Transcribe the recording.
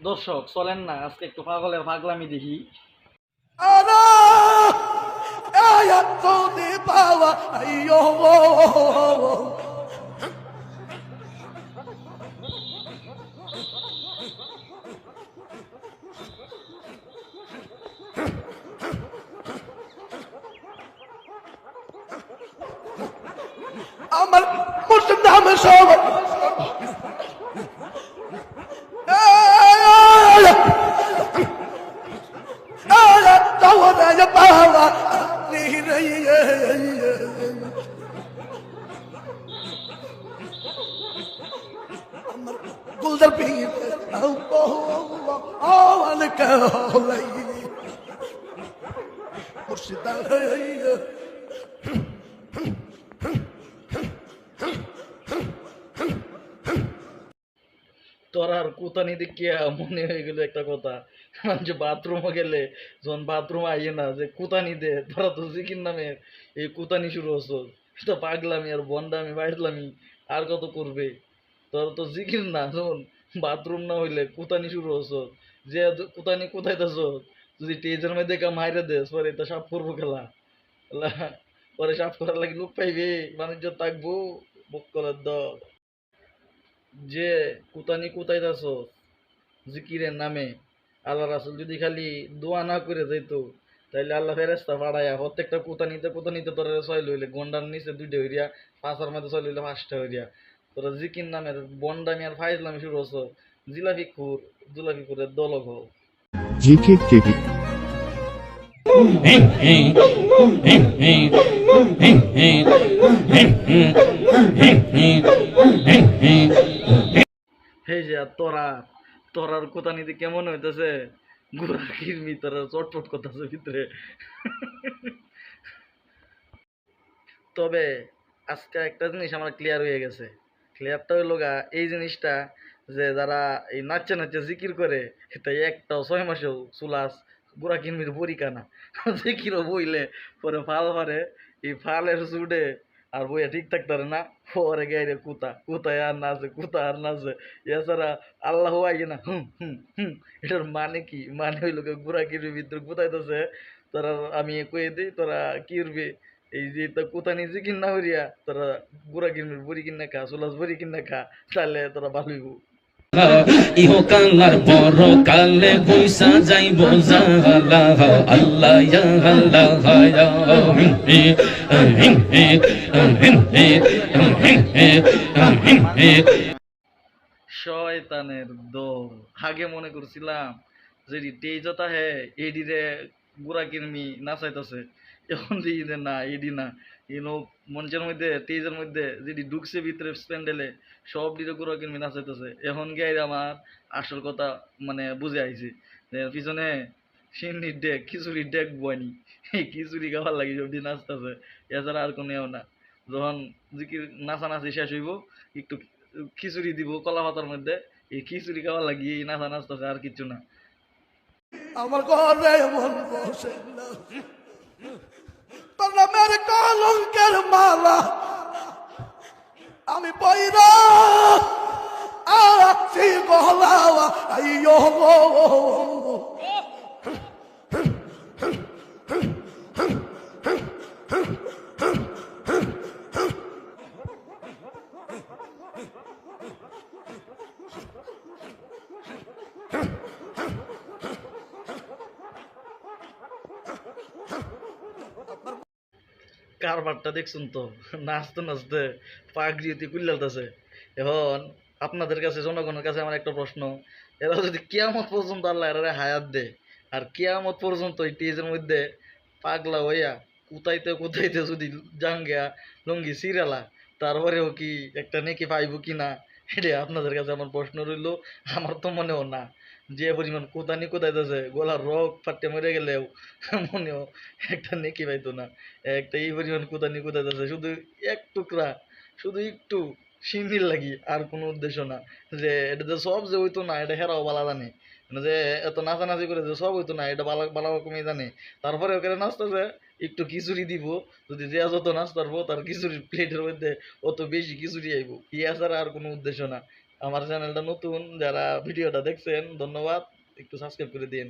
দর্শক চলেন না আজকে একটু পাগলের পাগলামি দেখি। أنا يقضي باوا أيوه عمل مسلم نعم صوت دور يا باوا قل دربي الله انا كولي مرشد তোর আর কুতানি দেখিয়া মনে হয়ে গেল একটা কথা, যে বাথরুমে গেলে যখন বাথরুম আইয়ে না যে কুতানি দে, তোরা তো জিকির নামে এই কুতানি শুরু হচ্ছ, তো পাগলামি আর বন্ডামি বাইরলামি আর কত করবে। তোর তো জিকির না, যখন বাথরুম না হইলে কুতানি শুরু হচ্ছ, যে কুতানি কোথায় দেছ, যদি টেজের মধ্যে কা মাইরে দেস পরে তো সাফ করবো খেলা। পরে সাফ করার লাগে লোক পাইবে, বাণিজ্য থাকবো বুক করার দল। যে কুতানি কুতাইতাছ জিকিরের নামে, আল্লাহ রাসুল যদি খালি দোয়া না করে যাইতো, তাইলে আল্লাহ ফেরেস্তা পাঠাইয়া প্রত্যেকটা কুতানিতে কুতানিতে তোরা ছয় লইলে, গন্ডার নিচে দুইটা হইয়া, পাঁচার মধ্যে ছয় লইলে 5টা হইয়া, তোরা জিকির নামের বন্ডামি আর ফাইজলামি শুরু হচ্ছ। জিলাপি খুর জুলাপি খুরের দলক হও। জিকে কেবি এই যে আর তোরার কুতানিতে কেমন হইতেছে, গুড়া কিরমি তোরা চটপট করতেছে ভিতরে। তবে আজকে একটা জিনিস আমার ক্লিয়ার হয়ে গেছে। ক্লিয়ারটা হইল গা এই জিনিসটা, যে যারা এই নাচে নাচে জিকির করে, তাই একটাও 6 মাসেও চুলাস বুড়া কিনবির বরিকা না। জিকিরও বইলে পরে ফাল পারে, এই ফালের চুডে আর বইয়া ঠিক থাকতারে না, পরে গাইরে কুতা কুতায় আর নাচে, কুতা আর নাচে। এছাড়া আল্লাহ আইয়ে না হুম হুম হুম, এটার মানে কি? মানে হইল গুড়া কিনবির ভিতরে কুতাইতেছে। তোরা আমি কয়ে দিই, তোরা কি করবি, এই যে তা কোথানি যে কিনা হরিয়া তোরা গুড়া কিনবি, বড়ি কিনা খা, সোলাস বড়ি কিনা খা, তাহলে তোরা ভালো হইব। ইহকাল আর পরকালে পয়সা যাইব জালা আল্লাহ ইয়া আল্লাহ শয়তানের দল। আগে মনে করছিলাম যে টেজতা হে এডিরে গুড়া কিনমি নাচাইতেছে, এখন দেখি যে না, এডি না, ইনো মঞ্চের মধ্যে টেজের মধ্যে যেটি ঢুকছে ভিতরে স্প্যান্ডেলে, সব দিকে গুড়া কিনমি নাচাইতেছে। এখন গিয়ে আমার আসল কথা মানে বুঝে আইছে, যে পিছনে সিন্নির ডেক খিচুড়ির ডেক বয়নি, এই খিচুড়ি খাওয়ার লাগে সব দিয়ে নাচতেছে, এছাড়া আর কোনো না। যখন জিকির নাচানাচি শেষ হইব, একটু খিচুড়ি দিব কলা পাতার মধ্যে, এই খিচুড়ি খাওয়া লাগিয়ে এই নাচা নাচতেছে, আর কিচ্ছু না। আমার ঘরে মন বসে না তোর নামের কলঙ্কের মালা আমি পয়রা আছি গলাওয়া আইয়ো কারবারটা দেখছুন তো, নাচতে নাচতে পাগড়িতে কুল্লালতেছে। এখন আপনাদের কাছে, জনগণের কাছে আমার একটা প্রশ্ন, এরা যদি কিয়ামত পর্যন্ত আল্লাহ এরা হায়াত দেয়, আর কিয়ামত পর্যন্ত এই টেজের মধ্যে পাগলা হইয়া কুতাইতে কুতাইতে যদি জাঙ্গিয়া লঙ্গি সিরালা, তারপরেও কি একটা নেকি পাইব কি না, এটা আপনাদের কাছে আমার প্রশ্ন রইল। আমার তো মনেও না, যে পরিমাণ কোদানি কোদাইতেছে, গলার রগ ফাটে মরে গেলেও মনেও একটা নেকি পাইতো না। একটা এই পরিমাণ কোদানি কোদাইতেছে, শুধু এক টুকরা, শুধু একটু সিন্নির লাগি, আর কোনো উদ্দেশ্য না। যে এটা যে সব যে হইতো না, এটা হেরাও বালা জানে, মানে যে এত নাচানাচি করে যে সব হইতো না, এটা বালা বালা রকমই জানে। তারপরে ওখানে নাচতেছে, একটু খিচুড়ি দিব, যদি যে যত নাচ পারবো তার খিচুড়ির প্লেটের মধ্যে অত বেশি খিচুড়ি আইব, ইয়া ছাড়া আর কোনো উদ্দেশ্য না। আমার চ্যানেলটা নতুন, যারা ভিডিওটা দেখছেন ধন্যবাদ, একটু সাবস্ক্রাইব করে দিন।